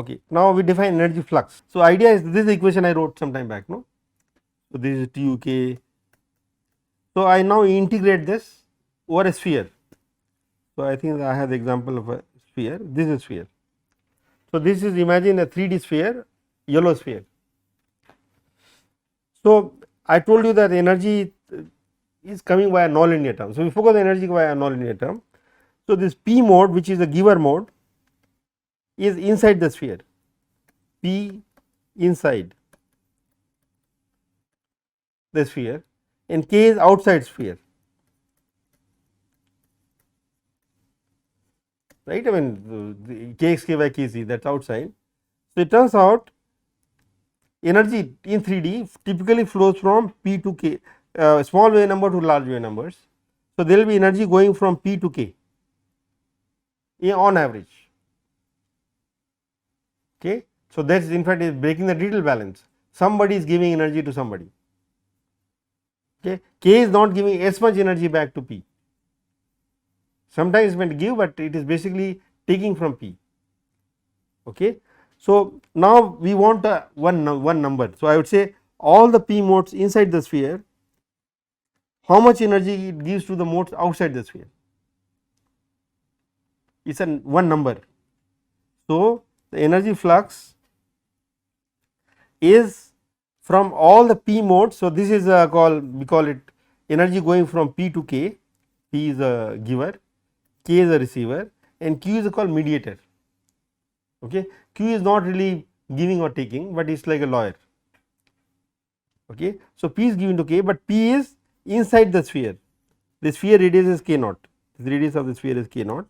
Okay. Now we define energy flux. So idea is this equation I wrote some time back, no. So this is TUK. So I now integrate this over a sphere. So I think I have the example of a sphere. This is sphere. So this is, imagine a 3D sphere, yellow sphere. So I told you that energy is coming via nonlinear term. So we focus on energy via nonlinear term. So this P mode, which is the giver mode, is inside the sphere, P inside the sphere, and K is outside sphere, right. I mean the Kx by Kc, that is outside. So it turns out energy in 3D typically flows from P to K, small wave number to large wave numbers. So there will be energy going from P to K on average. Okay. So that is in fact is breaking the Dittel balance. Somebody is giving energy to somebody. Okay. K is not giving as much energy back to P. Sometimes it may give, but it is basically taking from P. Okay. So now we want one number. So I would say all the P modes inside the sphere, how much energy it gives to the modes outside the sphere. It is one number. So the energy flux is from all the P modes. So this is we call it energy going from P to K. P is a giver, K is a receiver, and Q is called mediator. Okay. Q is not really giving or taking, but it is like a lawyer. Okay. So P is given to K, but P is inside the sphere. The sphere radius is K naught. The radius of the sphere is K naught.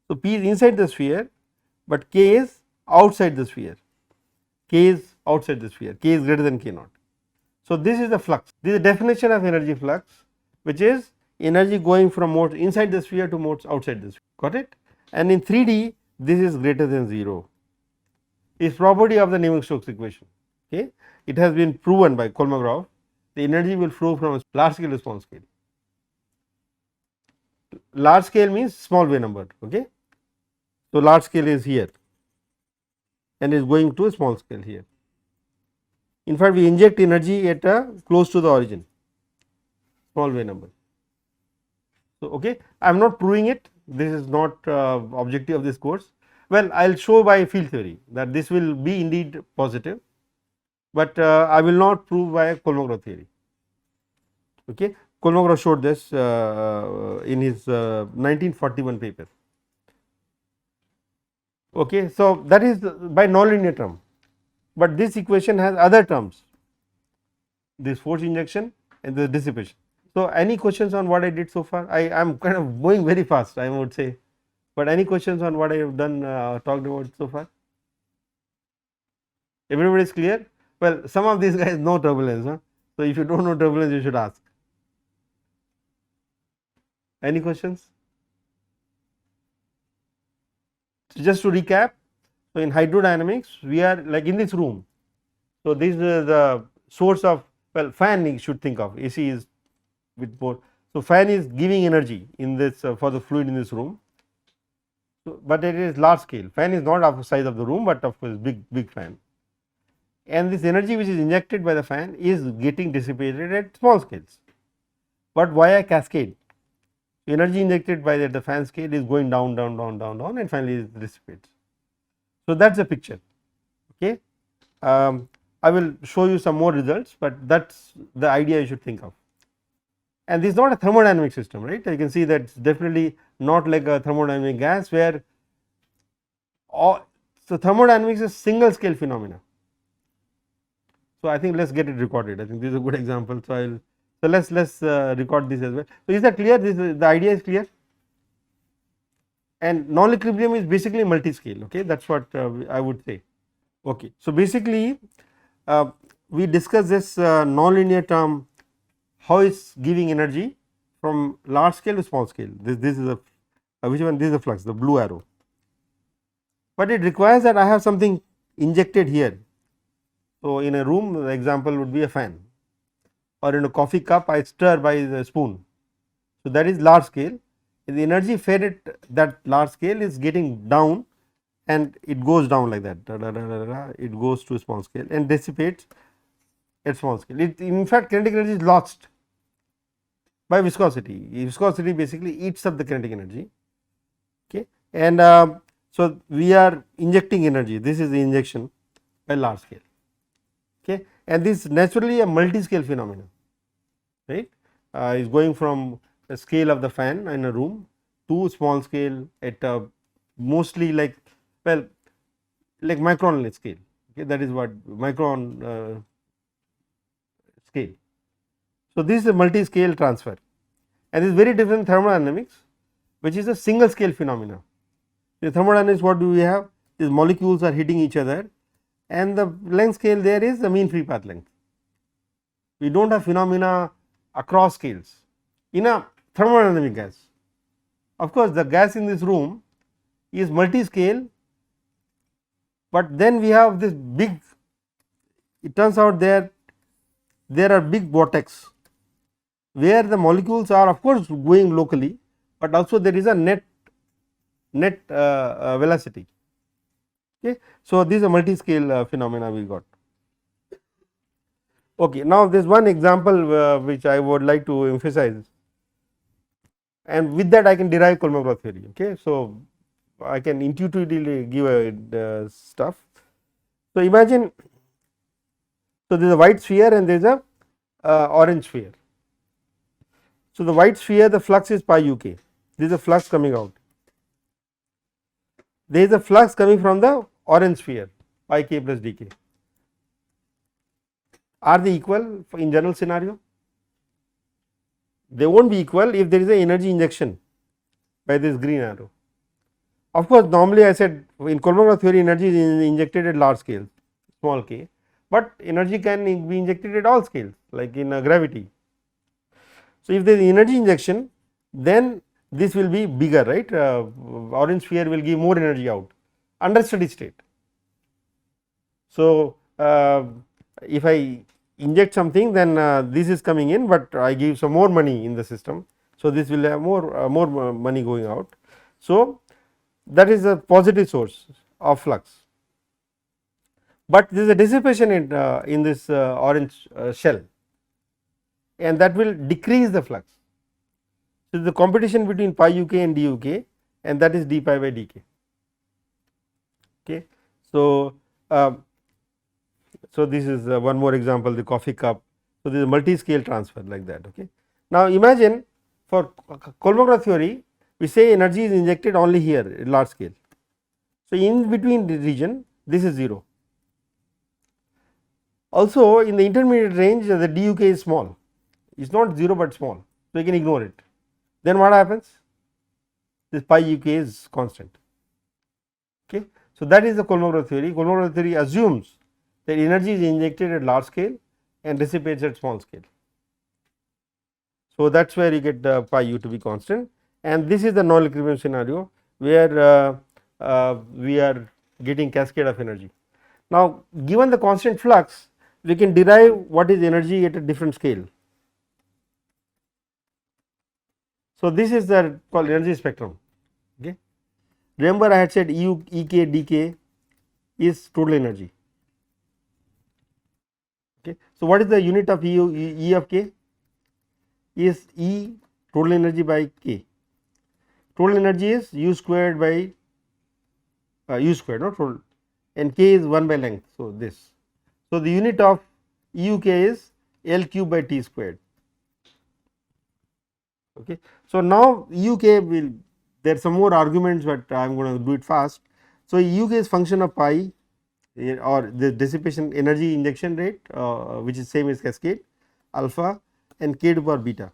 So P is inside the sphere, but K is outside the sphere. K is outside the sphere. K is greater than K naught. So this is the flux. This is the definition of energy flux, which is energy going from modes inside the sphere to modes outside the sphere. Got it? And in 3D, this is greater than 0. It is property of the Navier-Stokes equation. Okay. It has been proven by Kolmogorov. The energy will flow from a large scale to small scale. Large scale means small wave number. Okay. So large scale is here and is going to a small scale here. In fact, we inject energy at close to the origin, small wave number. So okay, I am not proving it. This is not objective of this course. Well, I will show by field theory that this will be indeed positive, but I will not prove by Kolmogorov theory. Okay. Kolmogorov showed this in his 1941 paper. Okay. So that is by nonlinear term, but this equation has other terms, this force injection and the dissipation. So any questions on what I did so far? I am kind of going very fast, I would say, but any questions on what I have done talked about so far? Everybody is clear? Well, some of these guys know turbulence, huh? So if you do not know turbulence, you should ask. Any questions? So just to recap, so in hydrodynamics, we are like in this room. So this is the source of, well, fan you should think of, AC is with both. So fan is giving energy in this for the fluid in this room. So, but it is large scale. Fan is not of the size of the room, but of course big fan. And this energy which is injected by the fan is getting dissipated at small scales, but via cascade. Energy injected by the fan scale is going down and finally it dissipates. So that is the picture. Okay. I will show you some more results, but that is the idea you should think of. And this is not a thermodynamic system, right? You can see that it is definitely not like a thermodynamic gas where so thermodynamics is single scale phenomena. So I think let us get it recorded. I think this is a good example. So I will, so let us record this as well. So is that clear? This the idea is clear. And non-equilibrium is basically multi-scale. Okay, that is what I would say. Okay, so basically we discuss this nonlinear term, how is giving energy from large scale to small scale. This is a which one? This is a flux, the blue arrow. But it requires that I have something injected here. So in a room, the example would be a fan, or in a coffee cup I stir by the spoon. So that is large scale. The energy fed at that large scale is getting down and it goes down like that, it goes to small scale and dissipates at small scale. In fact, kinetic energy is lost by viscosity. Viscosity basically eats up the kinetic energy. Okay. And so, we are injecting energy, this is the injection by large scale, okay. And this is naturally a multi scale phenomenon, right, is going from the scale of the fan in a room to small scale at mostly like, well, like micron scale, okay. That is what micron scale. So, this is a multi scale transfer, and this is very different thermodynamics, which is a single scale phenomena. In thermodynamics, what do we have? These molecules are hitting each other, and the length scale there is the mean free path length. We do not have phenomena across scales in a thermodynamic gas. Of course, the gas in this room is multi scale, but then we have this big, it turns out there are big vortex where the molecules are of course going locally, but also there is a net velocity. Okay. So, this is a multi scale phenomena we got. Okay. Now, there is one example which I would like to emphasize, and with that I can derive Kolmogorov theory. Okay. So, I can intuitively give a stuff. So, imagine, so there is a white sphere and there is a orange sphere. So, the white sphere, the flux is pi u k, this is a flux coming out. There is a flux coming from the orange sphere pi k plus d k. Are they equal in general scenario? They will not be equal if there is a energy injection by this green arrow. Of course, normally I said in Kolmogorov theory energy is injected at large scale, small k, but energy can be injected at all scales like in gravity. So, if there is energy injection, then this will be bigger, right, orange sphere will give more energy out under steady state. So, if I inject something, then this is coming in, but I give some more money in the system. So, this will have more money going out. So, that is a positive source of flux, but there is a dissipation in this orange shell, and that will decrease the flux. So, the competition between pi u k and d u k, and that is d pi by d k. Okay. So, so this is one more example, the coffee cup. So, this is a multi scale transfer like that. Okay. Now, imagine for Kolmogorov theory, we say energy is injected only here at large scale. So, in between the region, this is 0. Also, in the intermediate range, the d u k is small, it is not 0, but small. So, you can ignore it. Then what happens? This pi u k is constant. Okay. So, that is the Kolmogorov theory. Kolmogorov theory assumes that energy is injected at large scale and dissipates at small scale. So, that is where you get pi u to be constant, and this is the non equilibrium scenario where we are getting cascade of energy. Now, given the constant flux, we can derive what is energy at a different scale. So, this is the called energy spectrum. Okay. Remember, I had said E k d k is total energy. Okay. So, what is the unit of E of k? Is E total energy by k. Total energy is u squared by u squared, not total, and k is 1 by length. So, this. So, the unit of u k is L cube by t squared. Okay. So, now u k will, there are some more arguments, but I am going to do it fast. So, u k is function of pi or the dissipation energy injection rate, which is same as cascade alpha and k to power beta.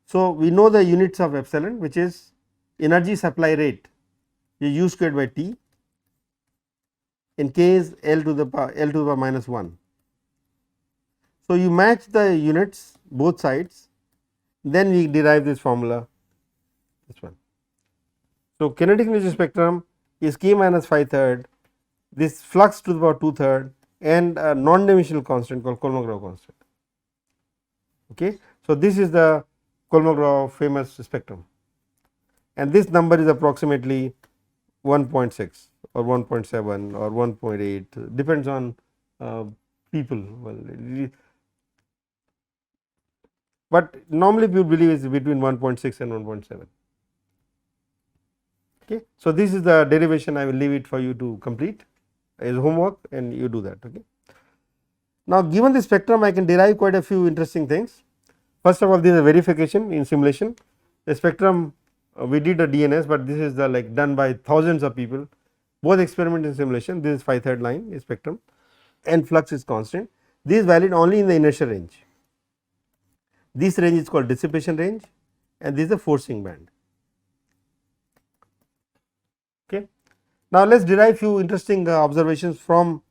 So, we know the units of epsilon, which is energy supply rate is u squared by t, and k is L to the power minus 1. So, you match the units both sides, then we derive this formula, this one. So, kinetic energy spectrum is k minus phi third, this flux to the power 2/3 and a non-dimensional constant called Kolmogorov constant. Okay. So, this is the Kolmogorov famous spectrum, and this number is approximately 1.6 or 1.7 or 1.8, depends on people. Well, but normally people believe it is between 1.6 and 1.7. Okay. So, this is the derivation. I will leave it for you to complete as homework, and you do that. Okay. Now, given the spectrum, I can derive quite a few interesting things. First of all, this is a verification in simulation. The spectrum, we did a DNS, but this is the like done by thousands of people, both experiment and simulation. This is 5/3 line is spectrum, and flux is constant. This is valid only in the inertial range. This range is called dissipation range, and this is the forcing band. Okay. Now, let us derive few interesting observations from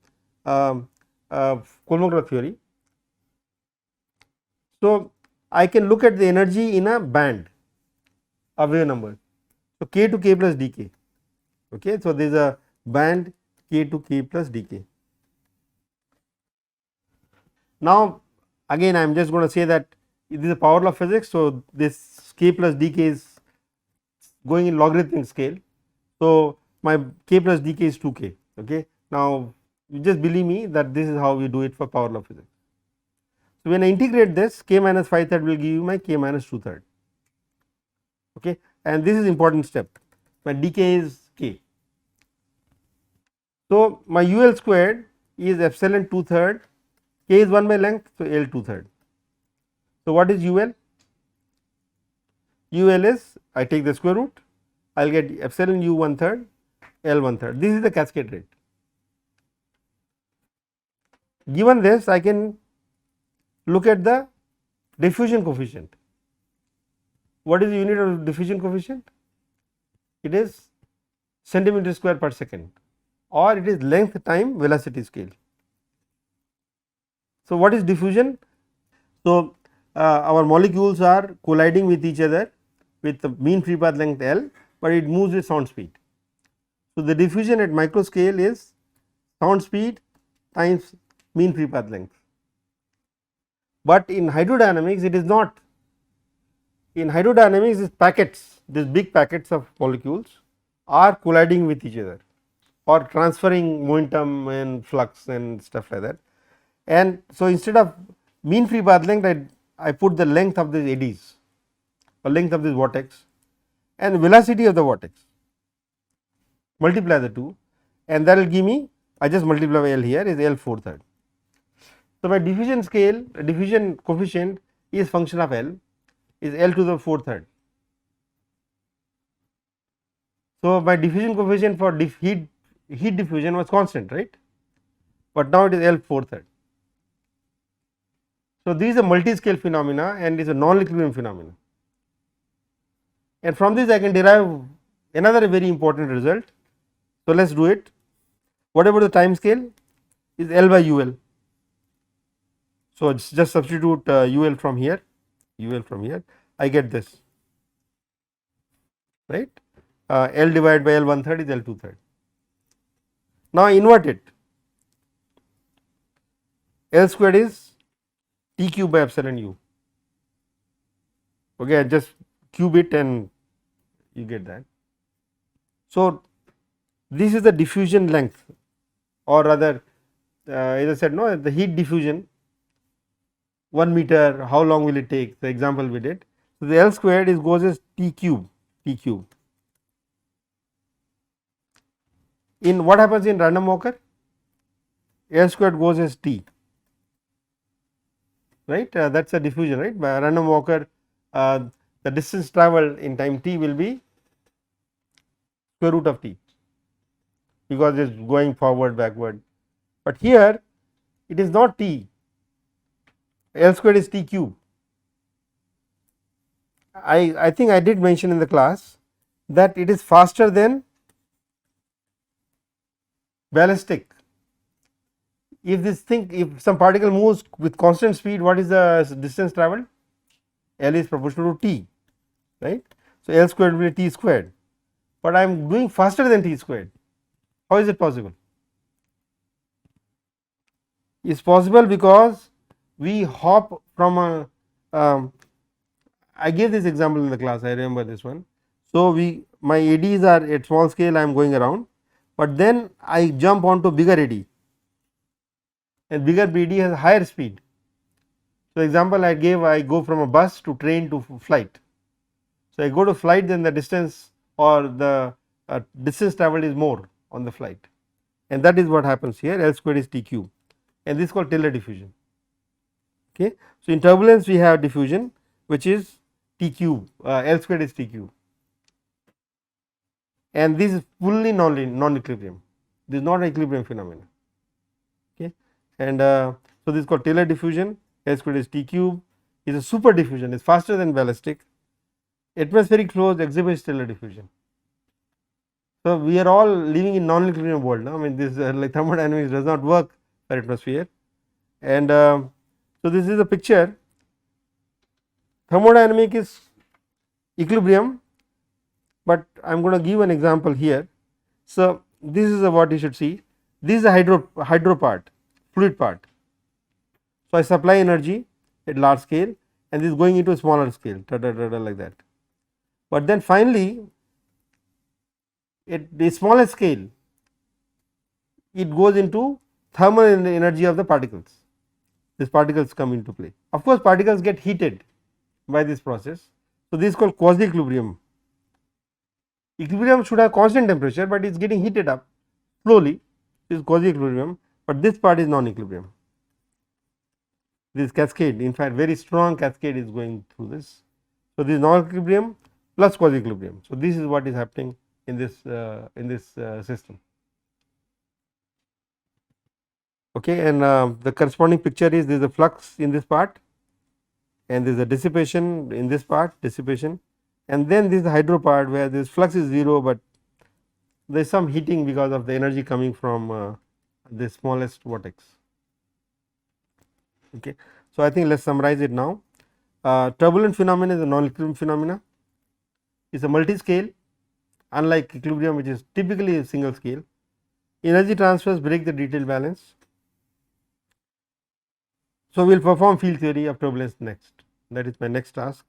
Kolmogorov theory. So, I can look at the energy in a band of wave number. So, k to k plus dk. Okay. So, there is a band k to k plus dk. Now, again I am just going to say that this is the power law of physics. So, this k plus dk is going in logarithmic scale. So, my k plus dk is 2k. Okay. Now, you just believe me that this is how we do it for power law of physics. So, when I integrate this, k minus 5/3 will give you my k minus 2/3. Okay. And this is important step, my dk is k. So, my UL squared is epsilon 2/3, k is 1 by length. So, L 2/3. So, what is UL? UL is, I take the square root, I will get epsilon u 1/3, L 1/3. This is the cascade rate. Given this, I can look at the diffusion coefficient. What is the unit of diffusion coefficient? It is centimeter square per second, or it is length time velocity scale. So, what is diffusion? So, our molecules are colliding with each other with the mean free path length L, but it moves with sound speed. So, the diffusion at micro scale is sound speed times mean free path length, but in hydrodynamics it is not. In hydrodynamics, these packets, these big packets of molecules are colliding with each other or transferring momentum and flux and stuff like that. And so, instead of mean free path length, I put the length of these eddies or length of this vortex and velocity of the vortex, multiply the two, and that will give me, I just multiply by L here, is L 4/3. So, my diffusion scale, diffusion coefficient is function of L, is L to the 4/3. So, my diffusion coefficient for heat diffusion was constant, right, but now it is L 4/3. So, this is a multi-scale phenomena and is a non-equilibrium phenomena, and from this I can derive another very important result. So, let us do it. What about the time scale? Is L by UL. So, just substitute UL from here, I get this, right. L divided by L 1/3 is L 2/3. Now, invert it. L squared is T cube by epsilon u. Okay, I just cube it and you get that. So, this is the diffusion length, or rather as I said, no, the heat diffusion 1 meter, how long will it take, the example we did. So, the L squared is goes as T cube. In what happens in random walker? L squared goes as T, right, that is a diffusion, right. By random walker, the distance travelled in time t will be square root of t, because it is going forward backward, but here it is not t, L squared is T cube. I think I did mention in the class that it is faster than ballistic. If this thing, if some particle moves with constant speed, what is the distance travelled? L is proportional to t, right. So, L squared will be t squared, but I am doing faster than t squared. How is it possible? It is possible because we hop from a, I gave this example in the class, I remember this one. So, we my eddies are at small scale, I am going around, but then I jump onto bigger eddy, and bigger eddy has higher speed. So, example I gave, I go from a bus to train to flight. So, I go to flight, then the distance or the distance travelled is more on the flight, and that is what happens here. L squared is T cube, and this is called Taylor diffusion. Okay. So, in turbulence we have diffusion, which is T cube, L squared is T cube, and this is fully non-equilibrium. This is not an equilibrium phenomenon. Okay. And so, this is called Taylor diffusion. L squared is T cube, is a super diffusion, is faster than ballistic. Atmospheric flows exhibits Taylor diffusion. So, we are all living in non-equilibrium world now. I mean, this like thermodynamics does not work for atmosphere, and so this is a picture. Thermodynamic is equilibrium, but I am going to give an example here. So, this is what you should see. This is the hydro part, fluid part. So, I supply energy at large scale, and this is going into a smaller scale, like that. But then finally, at the smallest scale, it goes into thermal energy of the particles. These particles come into play. Of course, particles get heated by this process. So, this is called quasi equilibrium. Equilibrium should have constant temperature, but it is getting heated up slowly. This is quasi equilibrium, but this part is non equilibrium. This cascade, in fact, very strong cascade is going through this. So, this is non equilibrium plus quasi equilibrium. So, this is what is happening in this system. Okay, and the corresponding picture is there is a flux in this part, and there is a dissipation in this part, dissipation, and then this is the hydro part where this flux is 0, but there is some heating because of the energy coming from the smallest vortex. Okay. So, I think let us summarize it now. Turbulent phenomena is a non-equilibrium phenomena, it is a multi-scale, unlike equilibrium which is typically a single scale. Energy transfers break the detailed balance. So, we will perform field theory of turbulence next, that is my next task.